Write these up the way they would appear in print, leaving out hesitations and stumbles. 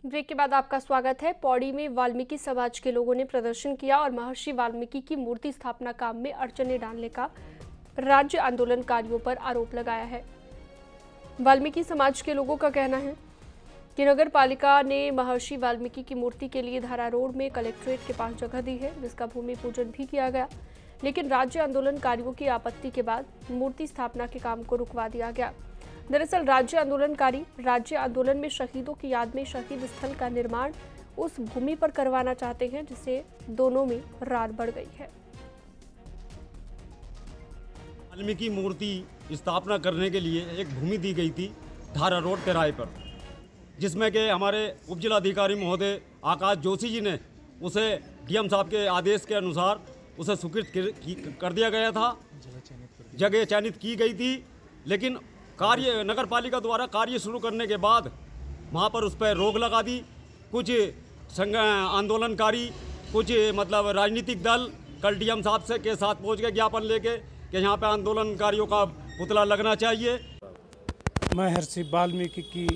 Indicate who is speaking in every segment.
Speaker 1: Break के बाद आपका स्वागत है। पौड़ी में वाल्मीकि समाज के लोगों ने प्रदर्शन किया और महर्षि वाल्मीकि की मूर्ति स्थापना काम में अड़चने डालने का राज्य आंदोलनकारियों पर आरोप लगाया है। वाल्मीकि समाज के लोगों का कहना है कि नगर पालिका ने महर्षि वाल्मीकि की मूर्ति के लिए धारा रोड में कलेक्ट्रेट के पास जगह दी है, जिसका भूमि पूजन भी किया गया, लेकिन राज्य आंदोलनकारियों की आपत्ति के बाद मूर्ति स्थापना के काम को रुकवा दिया गया। दरअसल राज्य आंदोलनकारी राज्य आंदोलन में शहीदों की याद में शहीद स्थल का निर्माण उस भूमि पर करवाना चाहते हैं, जिससे दोनों में रार बढ़ गई है।
Speaker 2: वाल्मीकि मूर्ति स्थापना करने के लिए एक भूमि दी गई थी धारा रोड तिराहे पर, जिसमें कि हमारे उप जिलाधिकारी महोदय आकाश जोशी जी ने उसे डीएम साहब के आदेश के अनुसार उसे स्वीकृत कर दिया गया था, जगह चयनित की गई थी। लेकिन कार्य नगर पालिका द्वारा कार्य शुरू करने के बाद वहाँ पर उस पर रोक लगा दी। कुछ आंदोलनकारी, कुछ राजनीतिक दल कल डीएम साहब से के साथ पहुँच गए ज्ञापन लेके कि यहाँ पे आंदोलनकारियों का पुतला लगना चाहिए।
Speaker 3: महर्षि वाल्मीकि की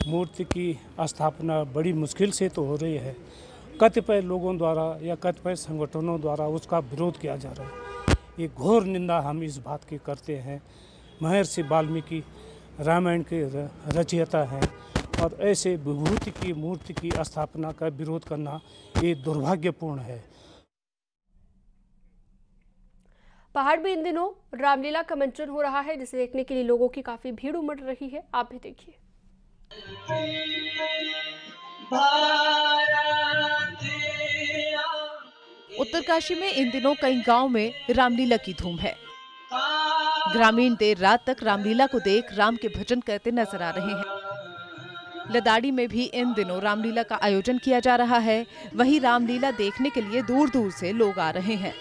Speaker 3: मूर्ति की स्थापना बड़ी मुश्किल से तो हो रही है। कतिपय लोगों द्वारा या कतिपय संगठनों द्वारा उसका विरोध किया जा रहा है। ये घोर निंदा हम इस बात की करते हैं। महर्षि वाल्मीकि रामायण के रचयिता हैं और ऐसे विभूति की मूर्ति की स्थापना का विरोध करना ये दुर्भाग्यपूर्ण है।
Speaker 1: पहाड़ में इन दिनों रामलीला का मंचन हो रहा है, जिसे देखने के लिए लोगों की काफी भीड़ उमड़ रही है। आप भी देखिए।
Speaker 4: उत्तरकाशी में इन दिनों कई गांव में रामलीला की धूम है। ग्रामीण देर रात तक रामलीला को देख राम के भजन करते नजर आ रहे हैं। लदाड़ी में भी इन दिनों रामलीला का आयोजन किया जा रहा है। वहीं रामलीला देखने के लिए दूर दूर से लोग आ रहे हैं।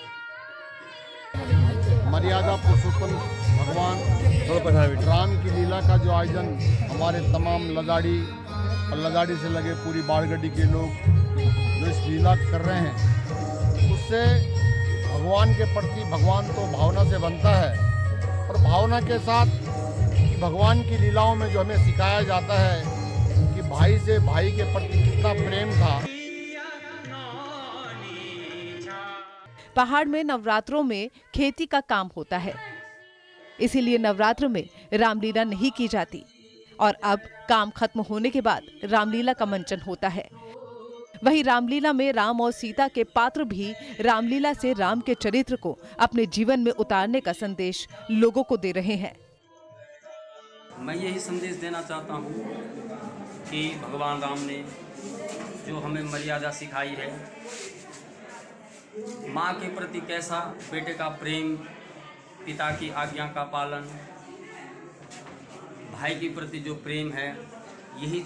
Speaker 5: मर्यादा पुरुषोत्तम भगवान राम की लीला का जो आयोजन हमारे तमाम लदाड़ी और लदाड़ी से लगे पूरी बाड़गड्डी के लोग जो इस लीला कर रहे हैं, उससे भगवान के प्रति भगवान तो भावना से बनता है और भावना के साथ कि भगवान की लीलाओं में जो हमें सिखाया जाता है कि भाई से भाई के प्रति कितना प्रेम था।
Speaker 4: पहाड़ में नवरात्रों में खेती का काम होता है, इसीलिए नवरात्र में रामलीला नहीं की जाती और अब काम खत्म होने के बाद रामलीला का मंचन होता है। वहीं रामलीला में राम और सीता के पात्र भी रामलीला से राम के चरित्र को अपने जीवन में उतारने का संदेश लोगों को दे रहे हैं।
Speaker 6: मैं यही संदेश देना चाहता हूँ कि भगवान राम ने जो हमें मर्यादा सिखाई है, माँ के प्रति कैसा बेटे का प्रेम, पिता की आज्ञा का पालन, भाई के प्रति जो प्रेम है, यही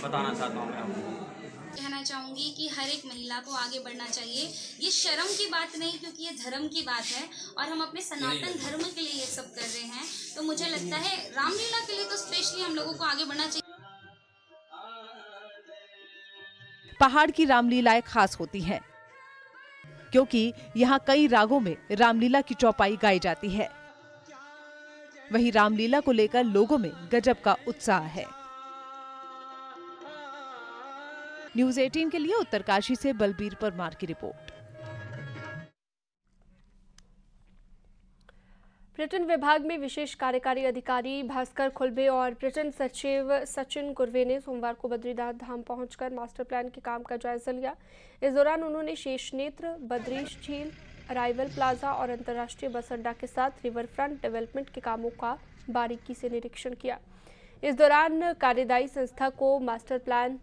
Speaker 6: बताना चाहता हूँ मैं आपको।
Speaker 7: कहना चाहूँगी कि हर एक महिला को आगे बढ़ना चाहिए। ये शर्म की बात नहीं, क्योंकि ये धर्म की बात है और हम अपने सनातन धर्म के लिए ये सब कर रहे हैं। तो मुझे लगता है रामलीला के लिए तो स्पेशली हम लोगों को आगे बढ़ना चाहिए।
Speaker 4: पहाड़ की रामलीलाएं खास होती हैं, क्योंकि यहाँ कई रागों में रामलीला की चौपाई गाई जाती है। वहीं रामलीला को लेकर लोगों में गजब का उत्साह है। न्यूज़ 18 के लिए उत्तरकाशी से बलबीर परमार की रिपोर्ट।
Speaker 1: पर्यटन विभाग में विशेष कार्यकारी अधिकारी भास्कर खुलबे और पर्यटन सचिव सचिन कुर्वे ने सोमवार को बद्रीनाथ धाम पहुंचकर मास्टर प्लान के काम का जायजा लिया। इस दौरान उन्होंने शेषनेत्र, बद्रीश झील, अराइवल प्लाजा और अंतर्राष्ट्रीय बस अड्डा के साथ रिवर फ्रंट डेवलपमेंट के कामों का बारीकी से निरीक्षण किया। इस दौरान कार्यदायी संस्था को मास्टर प्लान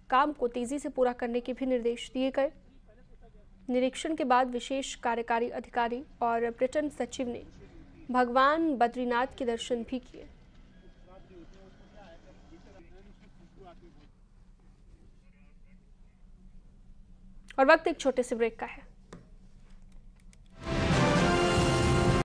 Speaker 1: काम को तेजी से पूरा करने के भी निर्देश दिए गए। निरीक्षण के बाद विशेष कार्यकारी अधिकारी और पर्यटन सचिव ने भगवान बद्रीनाथ के दर्शन भी किए। और वक्त एक छोटे से ब्रेक का है।